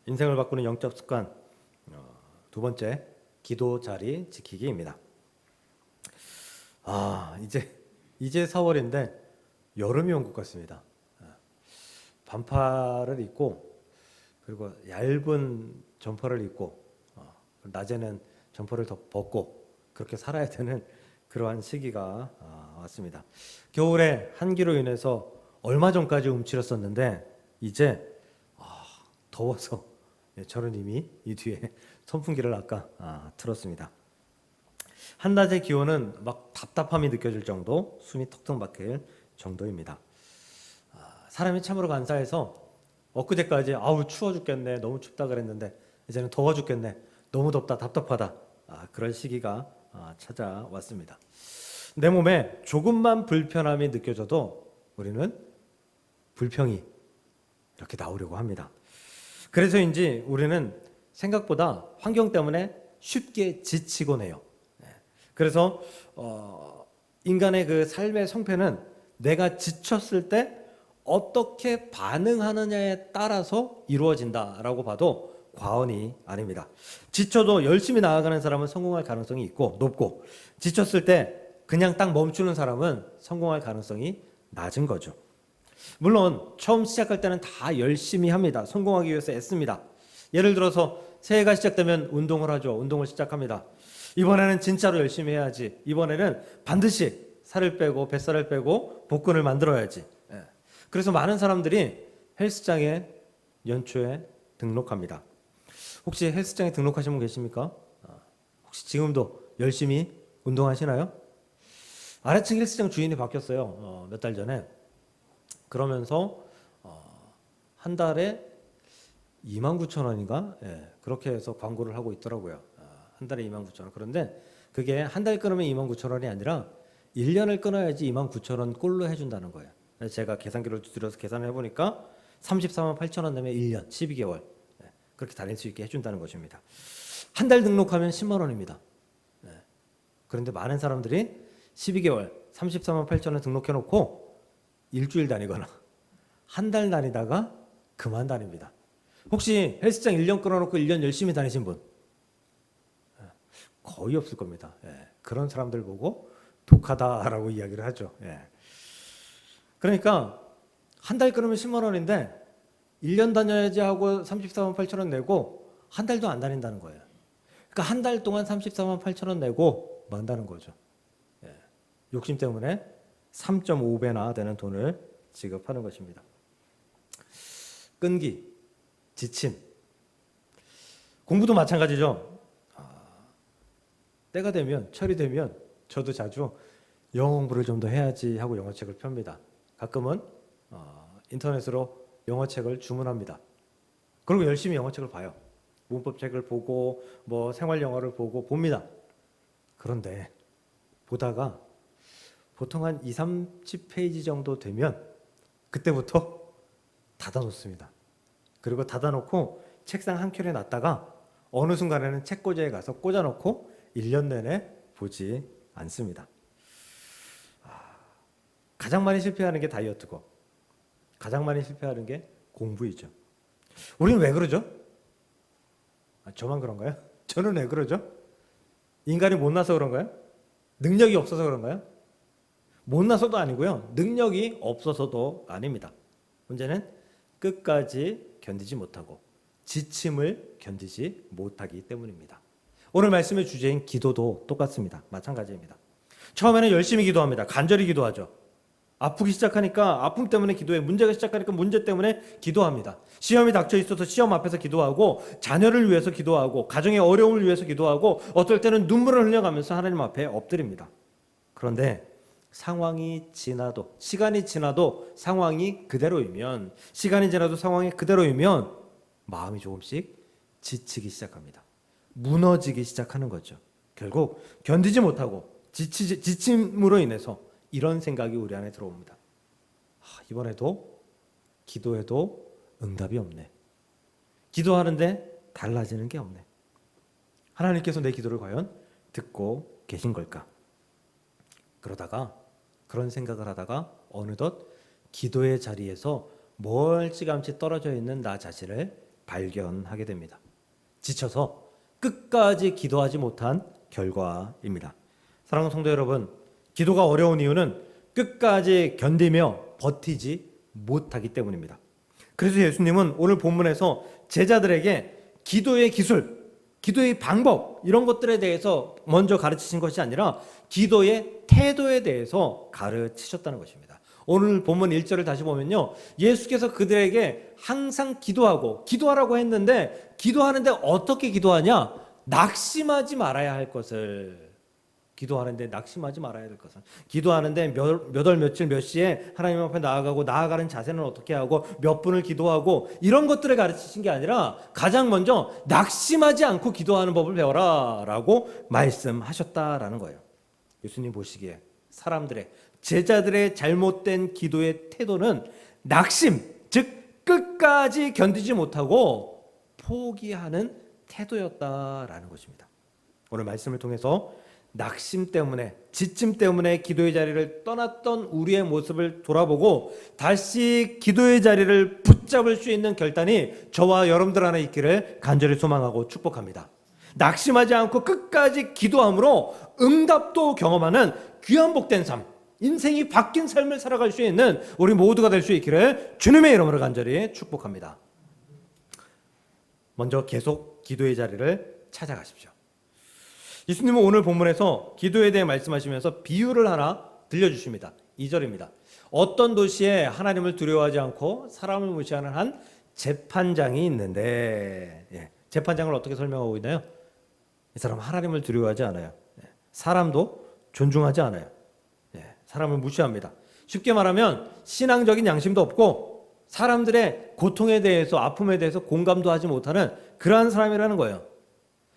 인생을 바꾸는 영적 습관 두 번째, 기도 자리 지키기입니다. 이제 4월인데 여름이 온 것 같습니다. 반팔을 입고 그리고 얇은 점퍼를 입고 낮에는 점퍼를 더 벗고 그렇게 살아야 되는 그러한 시기가 왔습니다. 겨울에 한기로 인해서 얼마 전까지 움츠렸었는데 이제 더워서 저는 이미 이 뒤에 선풍기를 아까 틀었습니다. 한낮의 기온은 막 답답함이 느껴질 정도, 숨이 턱턱 막힐 정도입니다. 사람이 참으로 간사해서 엊그제까지 아우 추워 죽겠네, 너무 춥다 그랬는데 이제는 더워 죽겠네, 너무 덥다, 답답하다, 그런 시기가 찾아왔습니다. 내 몸에 조금만 불편함이 느껴져도 우리는 불평이 이렇게 나오려고 합니다. 그래서인지 우리는 생각보다 환경 때문에 쉽게 지치곤 해요. 그래서 인간의 그 삶의 성패는 내가 지쳤을 때 어떻게 반응하느냐에 따라서 이루어진다라고 봐도 과언이 아닙니다. 지쳐도 열심히 나아가는 사람은 성공할 가능성이 있고 높고, 지쳤을 때 그냥 딱 멈추는 사람은 성공할 가능성이 낮은 거죠. 물론 처음 시작할 때는 다 열심히 합니다. 성공하기 위해서 애씁니다. 예를 들어서 새해가 시작되면 운동을 하죠. 운동을 시작합니다. 이번에는 진짜로 열심히 해야지. 이번에는 반드시 살을 빼고 뱃살을 빼고 복근을 만들어야지. 그래서 많은 사람들이 헬스장에 연초에 등록합니다. 혹시 헬스장에 등록하신 분 계십니까? 혹시 지금도 열심히 운동하시나요? 아래층 헬스장 주인이 바뀌었어요. 몇 달 전에. 그러면서 한 달에 29,000원인가? 그렇게 해서 광고를 하고 있더라고요. 한 달에 29,000원. 그런데 그게 한 달 끊으면 29,000원이 아니라 1년을 끊어야지 29,000원 꼴로 해준다는 거예요. 그래서 제가 계산기를 들여서 계산을 해보니까 348,000원 내면 1년, 12개월 그렇게 다닐 수 있게 해준다는 것입니다. 한 달 등록하면 10만 원입니다. 그런데 많은 사람들이 12개월, 34,800원 등록해놓고 일주일 다니거나 한 달 다니다가 그만 다닙니다. 혹시 헬스장 1년 끊어놓고 1년 열심히 다니신 분? 거의 없을 겁니다. 그런 사람들 보고 독하다라고 이야기를 하죠. 그러니까 한 달 끊으면 10만 원인데 1년 다녀야지 하고 348,000원 내고 한 달도 안 다닌다는 거예요. 그러니까 한 달 동안 348,000원 내고 만다는 거죠. 욕심 때문에 3.5배나 되는 돈을 지급하는 것입니다. 끈기, 지침. 공부도 마찬가지죠. 때가 되면, 철이 되면 저도 자주 영어 공부를 좀 더 해야지 하고 영어책을 펴니다. 가끔은 인터넷으로 영어책을 주문합니다. 그리고 열심히 영어책을 봐요. 문법책을 보고 뭐 생활 영어를 보고 봅니다. 그런데 보다가 보통 한 2, 30페이지 정도 되면 그때부터 닫아놓습니다. 그리고 닫아놓고 책상 한 켠에 놨다가 어느 순간에는 책꽂이에 가서 꽂아놓고 1년 내내 보지 않습니다. 가장 많이 실패하는 게 다이어트고 가장 많이 실패하는 게 공부이죠. 우리는 왜 그러죠? 저만 그런가요? 저는 왜 그러죠? 인간이 못나서 그런가요? 능력이 없어서 그런가요? 못나서도 아니고요. 능력이 없어서도 아닙니다. 문제는 끝까지 견디지 못하고 지침을 견디지 못하기 때문입니다. 오늘 말씀의 주제인 기도도 똑같습니다. 마찬가지입니다. 처음에는 열심히 기도합니다. 간절히 기도하죠. 아프기 시작하니까 아픔 때문에 기도해. 문제가 시작하니까 문제 때문에 기도합니다. 시험이 닥쳐 있어서 시험 앞에서 기도하고, 자녀를 위해서 기도하고, 가정의 어려움을 위해서 기도하고, 어떨 때는 눈물을 흘려가면서 하나님 앞에 엎드립니다. 그런데 상황이 지나도, 시간이 지나도 상황이 그대로이면, 시간이 지나도 상황이 그대로이면 마음이 조금씩 지치기 시작합니다. 무너지기 시작하는 거죠. 결국 견디지 못하고 지침으로 인해서 이런 생각이 우리 안에 들어옵니다. 이번에도 기도해도 응답이 없네. 기도하는데 달라지는 게 없네. 하나님께서 내 기도를 과연 듣고 계신 걸까? 그러다가 그런 생각을 하다가 어느덧 기도의 자리에서 멀찌감치 떨어져 있는 나 자신을 발견하게 됩니다. 지쳐서 끝까지 기도하지 못한 결과입니다. 사랑하는 성도 여러분, 기도가 어려운 이유는 끝까지 견디며 버티지 못하기 때문입니다. 그래서 예수님은 오늘 본문에서 제자들에게 기도의 기술, 기도의 방법 이런 것들에 대해서 먼저 가르치신 것이 아니라 기도의 태도에 대해서 가르치셨다는 것입니다. 오늘 본문 1절을 다시 보면요, 예수께서 그들에게 항상 기도하라고 했는데, 기도하는데 어떻게 기도하냐? 낙심하지 말아야 할 것을, 기도하는데 낙심하지 말아야 될 것은, 기도하는데 몇 월 며칠 몇 시에 하나님 앞에 나아가는 자세는 어떻게 하고 몇 분을 기도하고 이런 것들을 가르치신 게 아니라 가장 먼저 낙심하지 않고 기도하는 법을 배워라 라고 말씀하셨다라는 거예요. 예수님 보시기에 제자들의 잘못된 기도의 태도는 낙심, 즉 끝까지 견디지 못하고 포기하는 태도였다라는 것입니다. 오늘 말씀을 통해서 낙심 때문에, 지침 때문에 기도의 자리를 떠났던 우리의 모습을 돌아보고 다시 기도의 자리를 붙잡을 수 있는 결단이 저와 여러분들 안에 있기를 간절히 소망하고 축복합니다. 낙심하지 않고 끝까지 기도함으로 응답도 경험하는 귀한 복된 삶, 인생이 바뀐 삶을 살아갈 수 있는 우리 모두가 될 수 있기를 주님의 이름으로 간절히 축복합니다. 먼저 계속 기도의 자리를 찾아가십시오. 예수님은 오늘 본문에서 기도에 대해 말씀하시면서 비유를 하나 들려주십니다. 2절입니다. 어떤 도시에 하나님을 두려워하지 않고 사람을 무시하는 한 재판장이 있는데, 재판장을 어떻게 설명하고 있나요? 이 사람은 하나님을 두려워하지 않아요. 사람도 존중하지 않아요. 사람을 무시합니다. 쉽게 말하면 신앙적인 양심도 없고 사람들의 고통에 대해서, 아픔에 대해서 공감도 하지 못하는 그러한 사람이라는 거예요.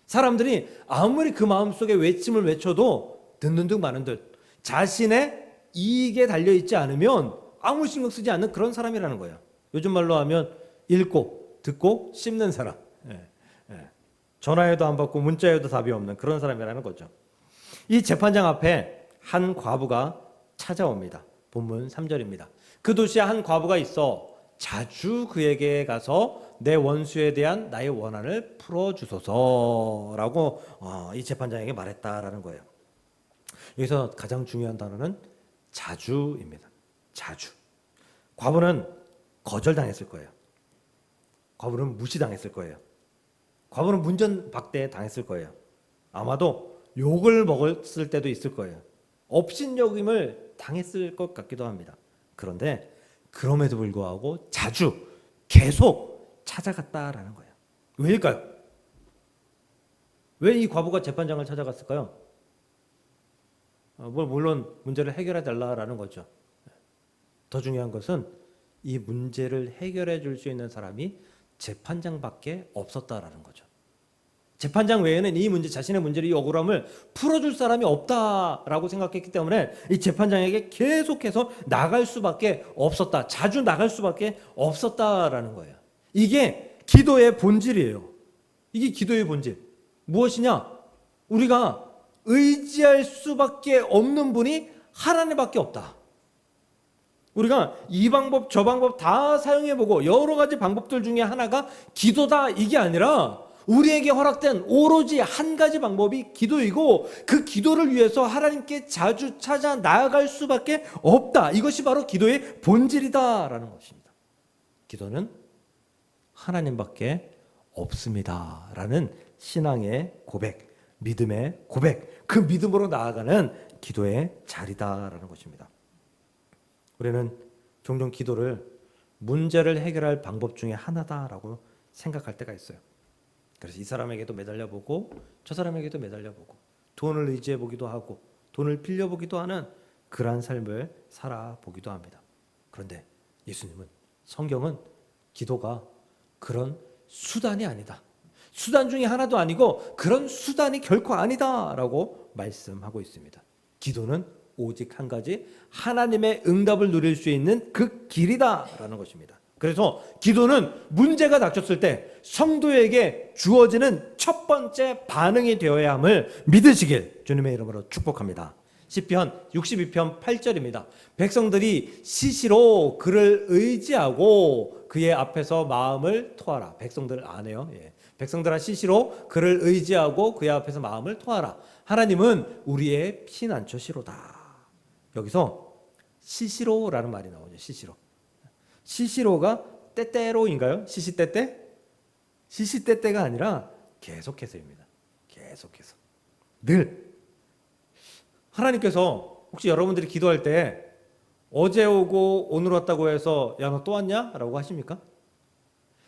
사람들이 아무리 그 마음속에 외침을 외쳐도 듣는 듯 마는 듯, 자신의 이익에 달려있지 않으면 아무 신경 쓰지 않는 그런 사람이라는 거예요. 요즘 말로 하면 읽고 듣고 씹는 사람, 전화해도 안 받고 문자해도 답이 없는 그런 사람이라는 거죠. 이 재판장 앞에 한 과부가 찾아옵니다. 본문 3절입니다. 그 도시에 한 과부가 있어 자주 그에게 가서 내 원수에 대한 나의 원한을 풀어주소서라고 이 재판장에게 말했다라는 거예요. 여기서 가장 중요한 단어는 자주입니다. 자주. 과부는 거절당했을 거예요. 과부는 무시당했을 거예요. 과부는 문전박대 당했을 거예요. 아마도 욕을 먹었을 때도 있을 거예요. 업신여김을 당했을 것 같기도 합니다. 그런데 그럼에도 불구하고 자주 계속 찾아갔다라는 거예요. 왜일까요? 왜 이 과부가 재판장을 찾아갔을까요? 물론 문제를 해결해 달라라는 거죠. 더 중요한 것은 이 문제를 해결해 줄 수 있는 사람이 재판장밖에 없었다라는 거죠. 재판장 외에는 이 문제, 자신의 문제를, 이 억울함을 풀어줄 사람이 없다라고 생각했기 때문에 이 재판장에게 계속해서 나갈 수밖에 없었다. 자주 나갈 수밖에 없었다라는 거예요. 이게 기도의 본질이에요. 이게 기도의 본질. 무엇이냐? 우리가 의지할 수밖에 없는 분이 하나님밖에 없다. 우리가 이 방법 저 방법 다 사용해보고 여러 가지 방법들 중에 하나가 기도다, 이게 아니라 우리에게 허락된 오로지 한 가지 방법이 기도이고, 그 기도를 위해서 하나님께 자주 찾아 나아갈 수밖에 없다. 이것이 바로 기도의 본질이다라는 것입니다. 기도는 하나님밖에 없습니다라는 신앙의 고백, 믿음의 고백, 그 믿음으로 나아가는 기도의 자리다라는 것입니다. 우리는 종종 기도를 문제를 해결할 방법 중에 하나다라고 생각할 때가 있어요. 그래서 이 사람에게도 매달려보고 저 사람에게도 매달려보고 돈을 의지해보기도 하고 돈을 빌려보기도 하는 그러한 삶을 살아보기도 합니다. 그런데 예수님은, 성경은 기도가 그런 수단이 아니다, 수단 중에 하나도 아니고 그런 수단이 결코 아니다라고 말씀하고 있습니다. 기도는 오직 한 가지, 하나님의 응답을 누릴 수 있는 그 길이다라는 것입니다. 그래서 기도는 문제가 닥쳤을 때 성도에게 주어지는 첫 번째 반응이 되어야 함을 믿으시길 주님의 이름으로 축복합니다. 시편 62편 8절입니다. 백성들이 시시로 그를 의지하고 그의 앞에서 마음을 토하라. 백성들 안 해요. 예. 백성들아 시시로 그를 의지하고 그의 앞에서 마음을 토하라. 하나님은 우리의 피난처시로다. 여기서 시시로라는 말이 나오죠. 시시로. 시시로가 때때로인가요? 시시때때? 시시때때가 아니라 계속해서입니다. 계속해서. 늘. 하나님께서 혹시 여러분들이 기도할 때 어제 오고 오늘 왔다고 해서 야, 너 또 왔냐? 라고 하십니까?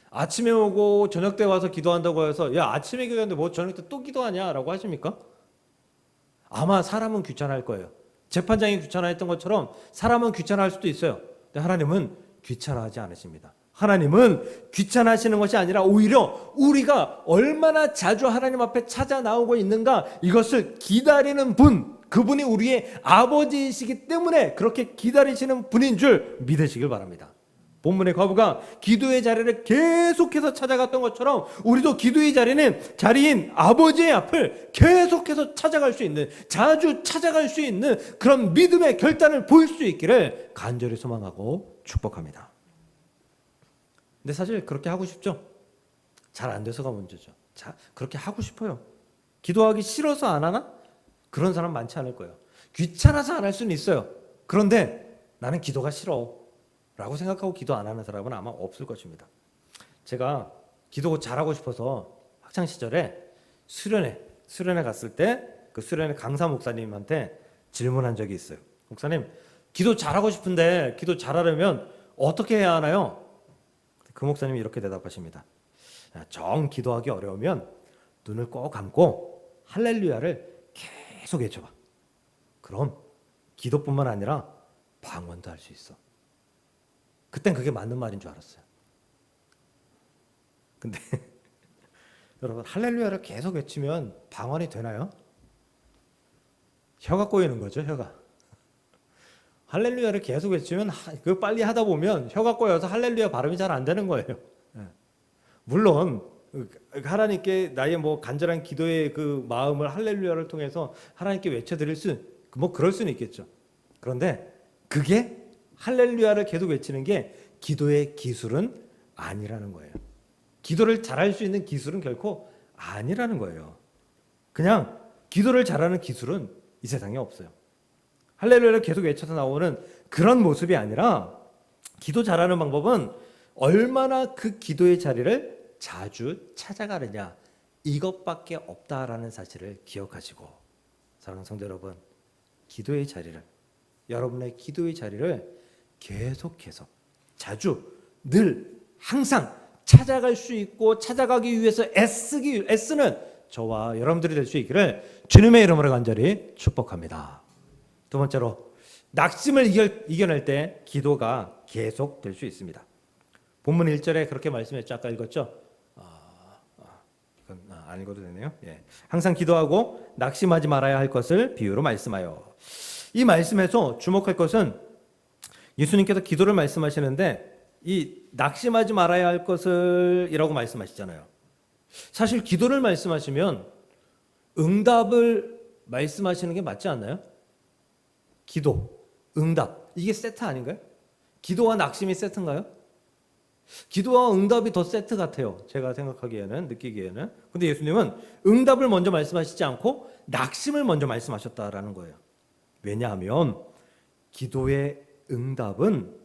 아침에 오고 저녁 때 와서 기도한다고 해서 야, 아침에 기도했는데 뭐 저녁 때 또 기도하냐? 라고 하십니까? 아마 사람은 귀찮아할 거예요. 재판장이 귀찮아했던 것처럼 사람은 귀찮아할 수도 있어요. 근데 하나님은 귀찮아하지 않으십니다. 하나님은 귀찮아하시는 것이 아니라 오히려 우리가 얼마나 자주 하나님 앞에 찾아 나오고 있는가 이것을 기다리는 분, 그분이 우리의 아버지이시기 때문에 그렇게 기다리시는 분인 줄 믿으시길 바랍니다. 본문의 과부가 기도의 자리를 계속해서 찾아갔던 것처럼 우리도 기도의 자리인 아버지의 앞을 계속해서 찾아갈 수 있는, 자주 찾아갈 수 있는 그런 믿음의 결단을 보일 수 있기를 간절히 소망하고 축복합니다. 근데 사실 그렇게 하고 싶죠? 잘 안 돼서가 문제죠. 그렇게 하고 싶어요. 기도하기 싫어서 안 하나? 그런 사람 많지 않을 거예요. 귀찮아서 안 할 수는 있어요. 그런데 나는 기도가 싫어 라고 생각하고 기도 안 하는 사람은 아마 없을 것입니다. 제가 기도 잘하고 싶어서 학창시절에 수련회 갔을 때 그 수련회 강사 목사님한테 질문한 적이 있어요. 목사님, 기도 잘하고 싶은데 기도 잘하려면 어떻게 해야 하나요? 그 목사님이 이렇게 대답하십니다. 정 기도하기 어려우면 눈을 꼭 감고 할렐루야를 계속 외쳐봐. 그럼 기도뿐만 아니라 방언도 할 수 있어. 그땐 그게 맞는 말인 줄 알았어요. 근데 여러분, 할렐루야를 계속 외치면 방언이 되나요? 혀가 꼬이는 거죠, 혀가. 할렐루야를 계속 외치면 그 빨리 하다 보면 혀가 꼬여서 할렐루야 발음이 잘 안 되는 거예요. 물론 하나님께 나의 뭐 간절한 기도의 그 마음을 할렐루야를 통해서 하나님께 외쳐드릴 그럴 수는 있겠죠. 그런데 그게 할렐루야를 계속 외치는 게 기도의 기술은 아니라는 거예요. 기도를 잘할 수 있는 기술은 결코 아니라는 거예요. 그냥 기도를 잘하는 기술은 이 세상에 없어요. 할렐루야를 계속 외쳐서 나오는 그런 모습이 아니라 기도 잘하는 방법은 얼마나 그 기도의 자리를 자주 찾아가느냐 이것밖에 없다라는 사실을 기억하시고, 사랑하는 성도 여러분, 여러분의 기도의 자리를 계속해서 자주 늘 항상 찾아갈 수 있고 찾아가기 위해서 애쓰는 저와 여러분들이 될 수 있기를 주님의 이름으로 간절히 축복합니다. 두 번째로, 낙심을 이겨낼 때 기도가 계속될 수 있습니다. 본문 1절에 그렇게 말씀했죠. 아까 읽었죠? 이건 안 읽어도 되네요. 예. 항상 기도하고 낙심하지 말아야 할 것을 비유로 말씀하여. 이 말씀에서 주목할 것은 예수님께서 기도를 말씀하시는데 이 낙심하지 말아야 할 것을 이라고 말씀하시잖아요. 사실 기도를 말씀하시면 응답을 말씀하시는 게 맞지 않나요? 기도, 응답, 이게 세트 아닌가요? 기도와 낙심이 세트인가요? 기도와 응답이 더 세트 같아요. 제가 느끼기에는. 근데 예수님은 응답을 먼저 말씀하시지 않고 낙심을 먼저 말씀하셨다라는 거예요. 왜냐하면 기도의 응답은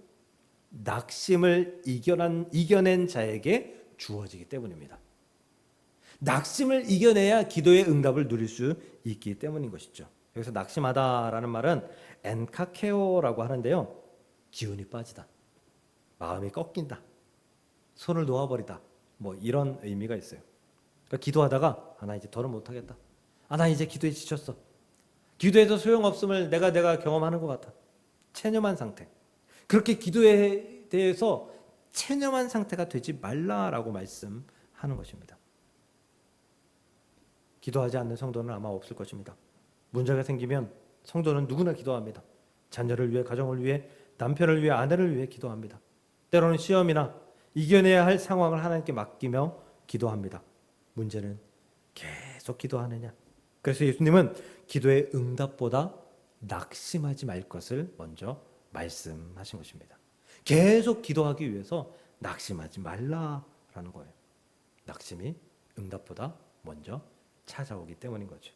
낙심을 이겨낸 자에게 주어지기 때문입니다. 낙심을 이겨내야 기도의 응답을 누릴 수 있기 때문인 것이죠. 여기서 낙심하다라는 말은 엔카케오라고 하는데요. 기운이 빠지다, 마음이 꺾인다, 손을 놓아버리다, 뭐 이런 의미가 있어요. 그러니까 기도하다가 나 이제 더는 못하겠다. 나 이제 기도에 지쳤어. 기도해도 소용없음을 내가 경험하는 것 같아. 체념한 상태. 그렇게 기도에 대해서 체념한 상태가 되지 말라라고 말씀하는 것입니다. 기도하지 않는 성도는 아마 없을 것입니다. 문제가 생기면 성도는 누구나 기도합니다. 자녀를 위해, 가정을 위해, 남편을 위해, 아내를 위해 기도합니다. 때로는 시험이나 이겨내야 할 상황을 하나님께 맡기며 기도합니다. 문제는 계속 기도하느냐. 그래서 예수님은 기도의 응답보다 낙심하지 말 것을 먼저 말씀하신 것입니다. 계속 기도하기 위해서 낙심하지 말라라는 거예요. 낙심이 응답보다 먼저 찾아오기 때문인 거죠.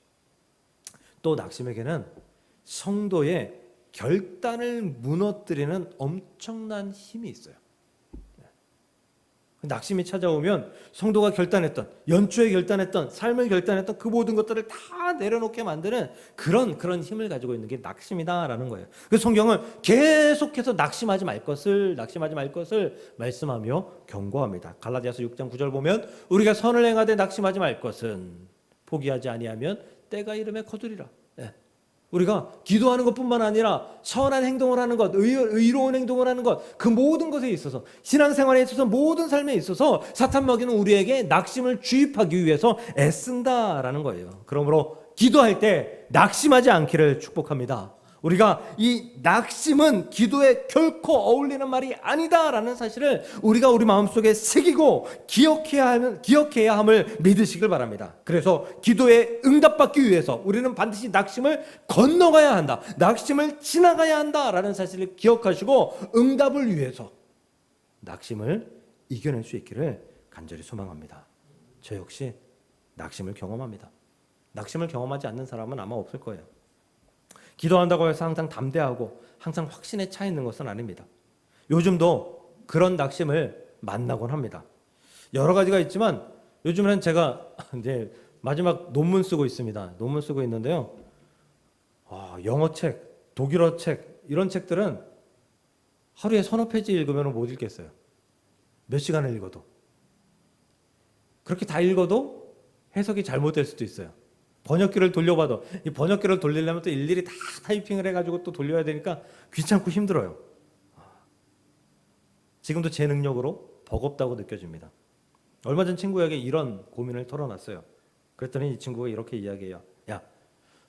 또 낙심에게는 성도의 결단을 무너뜨리는 엄청난 힘이 있어요. 낙심이 찾아오면 성도가 결단했던, 연초에 결단했던, 삶을 결단했던 그 모든 것들을 다 내려놓게 만드는 그런 힘을 가지고 있는 게 낙심이다라는 거예요. 그래서 성경은 계속해서 낙심하지 말 것을 말씀하며 경고합니다. 갈라디아서 6장 9절 보면 우리가 선을 행하되 낙심하지 말 것은 포기하지 아니하면 때가 이름에 거두리라. 우리가 기도하는 것뿐만 아니라 선한 행동을 하는 것, 의로운 행동을 하는 것, 그 모든 것에 있어서, 신앙생활에 있어서, 모든 삶에 있어서 사탄 마귀는 우리에게 낙심을 주입하기 위해서 애쓴다라는 거예요. 그러므로 기도할 때 낙심하지 않기를 축복합니다. 우리가 이 낙심은 기도에 결코 어울리는 말이 아니다라는 사실을 우리가 우리 마음속에 새기고 기억해야 함을 믿으시길 바랍니다. 그래서 기도에 응답받기 위해서 우리는 반드시 낙심을 건너가야 한다, 낙심을 지나가야 한다라는 사실을 기억하시고 응답을 위해서 낙심을 이겨낼 수 있기를 간절히 소망합니다. 저 역시 낙심을 경험합니다. 낙심을 경험하지 않는 사람은 아마 없을 거예요. 기도한다고 해서 항상 담대하고 항상 확신에 차 있는 것은 아닙니다. 요즘도 그런 낙심을 만나곤 합니다. 여러 가지가 있지만 요즘에는 제가 이제 마지막 논문 쓰고 있습니다. 논문 쓰고 있는데요. 영어 책, 독일어 책 이런 책들은 하루에 서너 페이지 읽으면 못 읽겠어요. 몇 시간을 읽어도. 그렇게 다 읽어도 해석이 잘못될 수도 있어요. 번역기를 돌려봐도 이 번역기를 돌리려면 또 일일이 다 타이핑을 해가지고 또 돌려야 되니까 귀찮고 힘들어요. 지금도 제 능력으로 버겁다고 느껴집니다. 얼마 전 친구에게 이런 고민을 털어놨어요. 그랬더니 이 친구가 이렇게 이야기해요. 야,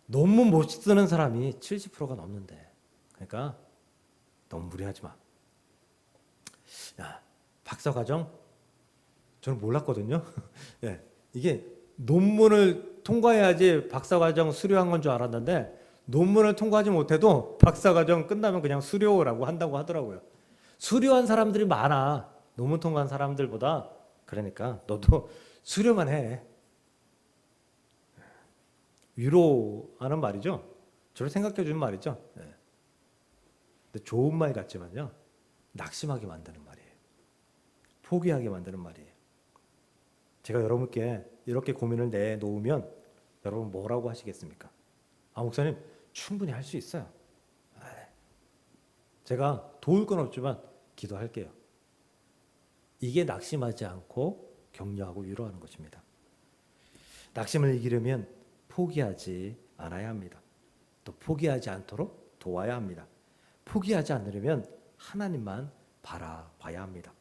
논문 못 쓰는 사람이 70%가 넘는데, 그러니까 너무 무리하지 마. 야, 박사과정 저는 몰랐거든요. 예, 이게 논문을 통과해야지 박사과정 수료한 건 줄 알았는데 논문을 통과하지 못해도 박사과정 끝나면 그냥 수료라고 한다고 하더라고요. 수료한 사람들이 많아. 논문 통과한 사람들보다. 그러니까 너도 수료만 해. 위로하는 말이죠. 저를 생각해 주는 말이죠. 근데 좋은 말 같지만요, 낙심하게 만드는 말이에요. 포기하게 만드는 말이에요. 제가 여러분께 이렇게 고민을 내놓으면 여러분 뭐라고 하시겠습니까? 목사님 충분히 할 수 있어요. 제가 도울 건 없지만 기도할게요. 이게 낙심하지 않고 격려하고 위로하는 것입니다. 낙심을 이기려면 포기하지 않아야 합니다. 또 포기하지 않도록 도와야 합니다. 포기하지 않으려면 하나님만 바라봐야 합니다.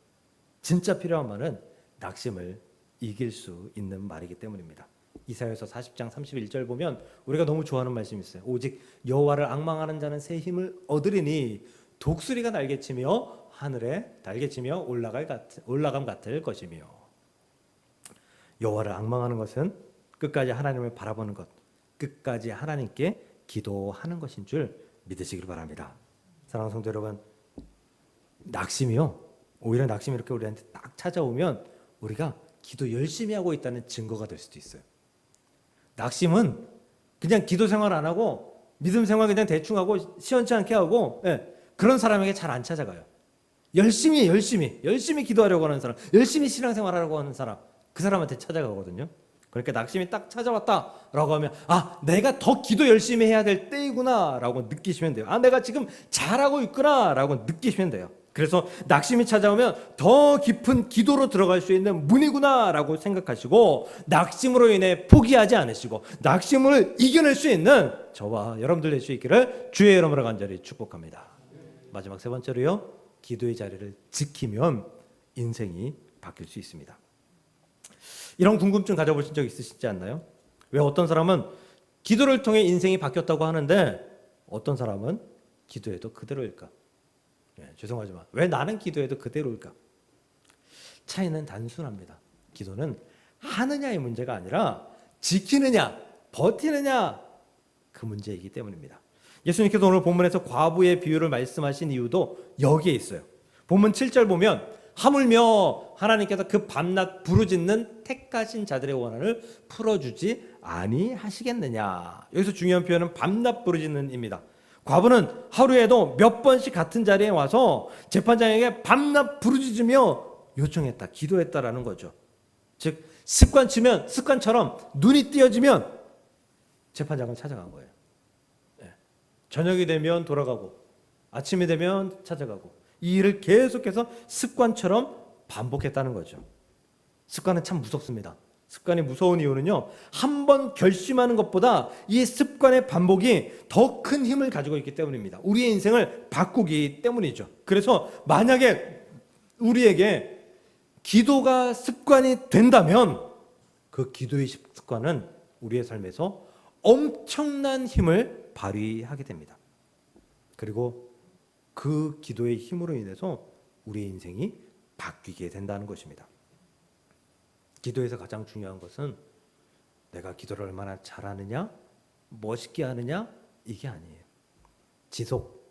진짜 필요한 말은 낙심을 이길 수 있는 말이기 때문입니다. 이사야서 40장 31절 보면 우리가 너무 좋아하는 말씀이 있어요. 오직 여호와를 앙망하는 자는 새 힘을 얻으리니 독수리가 날개치며 하늘에 날개치며 올라감 같을 것이며. 여호와를 앙망하는 것은 끝까지 하나님을 바라보는 것, 끝까지 하나님께 기도하는 것인 줄 믿으시길 바랍니다. 사랑하는 성도 여러분, 낙심이요, 오히려 낙심이 이렇게 우리한테 딱 찾아오면 우리가 기도 열심히 하고 있다는 증거가 될 수도 있어요. 낙심은 그냥 기도 생활 안 하고 믿음 생활 그냥 대충 하고 시원치 않게 하고, 그런 사람에게 잘 안 찾아가요. 열심히 기도하려고 하는 사람, 열심히 신앙생활하려고 하는 사람, 그 사람한테 찾아가거든요. 그러니까 낙심이 딱 찾아왔다라고 하면 내가 더 기도 열심히 해야 될 때이구나라고 느끼시면 돼요. 내가 지금 잘하고 있구나라고 느끼시면 돼요. 그래서 낙심이 찾아오면 더 깊은 기도로 들어갈 수 있는 문이구나라고 생각하시고 낙심으로 인해 포기하지 않으시고 낙심을 이겨낼 수 있는 저와 여러분들 될 수 있기를 주의 이름으로 간절히 축복합니다. 마지막 세 번째로요, 기도의 자리를 지키면 인생이 바뀔 수 있습니다. 이런 궁금증 가져보신 적 있으시지 않나요? 왜 어떤 사람은 기도를 통해 인생이 바뀌었다고 하는데 어떤 사람은 기도해도 그대로일까? 죄송하지만 왜 나는 기도해도 그대로일까? 차이는 단순합니다. 기도는 하느냐의 문제가 아니라 지키느냐, 버티느냐 그 문제이기 때문입니다. 예수님께서 오늘 본문에서 과부의 비유를 말씀하신 이유도 여기에 있어요. 본문 7절 보면 하물며 하나님께서 그 밤낮 부르짖는 택하신 자들의 원한을 풀어주지 아니하시겠느냐. 여기서 중요한 표현은 밤낮 부르짖는입니다. 과부는 하루에도 몇 번씩 같은 자리에 와서 재판장에게 밤낮 부르짖으며 요청했다, 기도했다라는 거죠. 즉 습관처럼 눈이 띄어지면 재판장을 찾아간 거예요. 저녁이 되면 돌아가고 아침이 되면 찾아가고 이 일을 계속해서 습관처럼 반복했다는 거죠. 습관은 참 무섭습니다. 습관이 무서운 이유는요, 한 번 결심하는 것보다 이 습관의 반복이 더 큰 힘을 가지고 있기 때문입니다. 우리의 인생을 바꾸기 때문이죠. 그래서 만약에 우리에게 기도가 습관이 된다면 그 기도의 습관은 우리의 삶에서 엄청난 힘을 발휘하게 됩니다. 그리고 그 기도의 힘으로 인해서 우리의 인생이 바뀌게 된다는 것입니다. 기도에서 가장 중요한 것은 내가 기도를 얼마나 잘하느냐, 멋있게 하느냐, 이게 아니에요. 지속,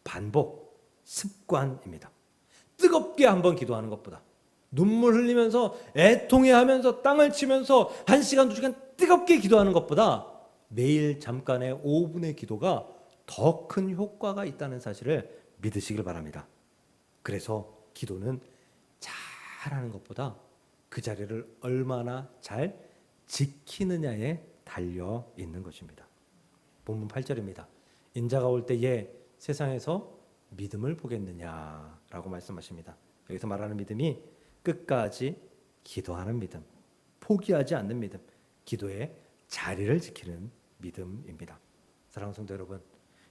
반복, 습관입니다. 뜨겁게 한번 기도하는 것보다, 눈물 흘리면서 애통해하면서 땅을 치면서 1시간, 2시간 뜨겁게 기도하는 것보다 매일 잠깐의 5분의 기도가 더 큰 효과가 있다는 사실을 믿으시길 바랍니다. 그래서 기도는 잘하는 것보다 그 자리를 얼마나 잘 지키느냐에 달려 있는 것입니다. 본문 8절입니다. 인자가 올 때에 세상에서 믿음을 보겠느냐라고 말씀하십니다. 여기서 말하는 믿음이 끝까지 기도하는 믿음, 포기하지 않는 믿음, 기도의 자리를 지키는 믿음입니다. 사랑하는 성도 여러분,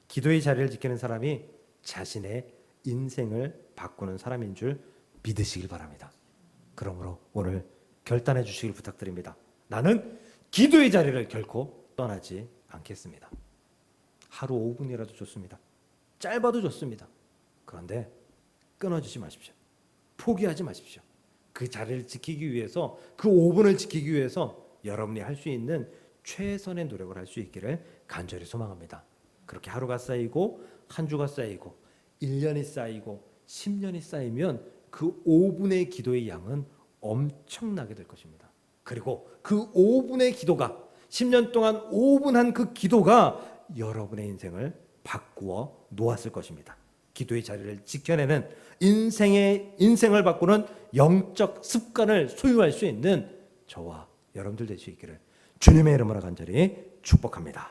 기도의 자리를 지키는 사람이 자신의 인생을 바꾸는 사람인 줄 믿으시길 바랍니다. 그러므로 오늘 결단해 주시길 부탁드립니다. 나는 기도의 자리를 결코 떠나지 않겠습니다. 하루 5분이라도 좋습니다. 짧아도 좋습니다. 그런데 끊어지지 마십시오. 포기하지 마십시오. 그 자리를 지키기 위해서, 그 5분을 지키기 위해서 여러분이 할 수 있는 최선의 노력을 할 수 있기를 간절히 소망합니다. 그렇게 하루가 쌓이고 한 주가 쌓이고 1년이 쌓이고 10년이 쌓이면 그 5분의 기도의 양은 엄청나게 될 것입니다. 그리고 그 5분의 기도가 10년 동안 5분 한 그 기도가 여러분의 인생을 바꾸어 놓았을 것입니다. 기도의 자리를 지켜내는 인생을 바꾸는 영적 습관을 소유할 수 있는 저와 여러분들 될 수 있기를 주님의 이름으로 간절히 축복합니다.